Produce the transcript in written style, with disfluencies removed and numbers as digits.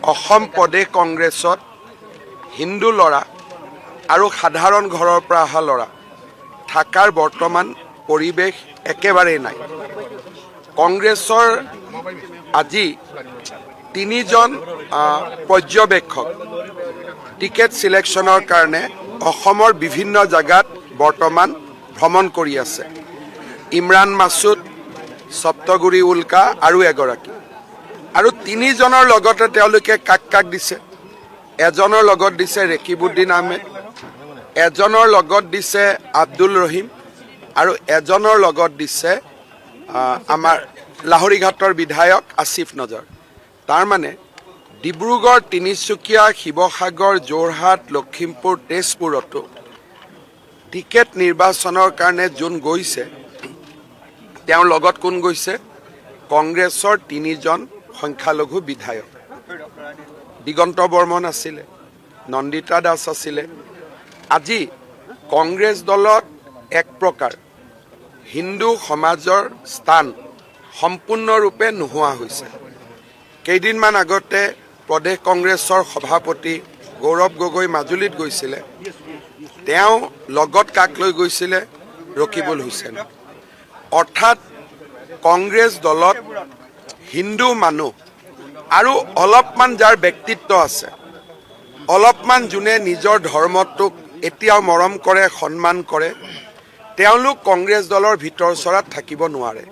অসম প্ৰদেশ কংগ্ৰেছত হিন্দু ল'ৰা আৰু সাধাৰণ ঘৰৰ পৰা অহা ল'ৰা থাকাৰ বৰ্তমান পৰিৱেশ একেবাৰেই নাই। কংগ্ৰেছৰ আজি 3জন পৰ্যবেক্ষক টিকেট চিলেকশ্যনৰ কাৰণে অসমৰ বিভিন্ন জাগাত বৰ্তমান ভ্ৰমণ কৰি আছে। ইমৰান মাছুদ, সপ্তগুৰি উল্কা আৰু এগৰাকী, আৰু 3জনৰ লগতে তেওঁলোকে কাক দিছে। এজনৰ লগত দিছে ৰেকিবুদ্দিন আহমেদ, এজনৰ লগত দিছে আব্দুল ৰহিম, আৰু এজনৰ লগত দিছে আমাৰ লাহৰীঘাটৰ বিধায়ক আসিফ নজৰ। তাৰমানে ডিব্ৰুগড়, তিনিচুকীয়া, শিৱসাগৰ, যোৰহাট, লখিমপুৰ, তেজপুৰতো টিকেট নিৰ্বাচনৰ কাৰণে যোন গৈছে, তেওঁৰ লগত কোন গৈছে? কংগ্ৰেছৰ 3জন সংখ্যালঘু বিধায়ক। দিগন্ত বৰ্মন আছিলে, নন্দিতা দাস আছিলে। আজি কংগ্ৰেছ দলত এক প্ৰকাৰ হিন্দু সমাজৰ স্থান সম্পূৰ্ণৰূপে নোহোৱা হৈছে। কেইদিনমান আগতে প্ৰদেশ কংগ্ৰেছৰ সভাপতি গৌৰৱ গগৈ মাজুলীত গৈছিলে। তেওঁ লগত কাক লৈ গৈছিলে? ৰকিবুল হুছেইন। অৰ্থাৎ কংগ্ৰেছ দলত হিন্দু মানুহ আৰু অলপমান যাৰ ব্যক্তিত্ব আছে, অলপমান যোনে নিজৰ ধৰ্মটোক এতিয়াও মৰম কৰে, সন্মান কৰে, তেওঁলোক কংগ্ৰেছ দলৰ ভিতৰ চৰাত থাকিব নোৱাৰে।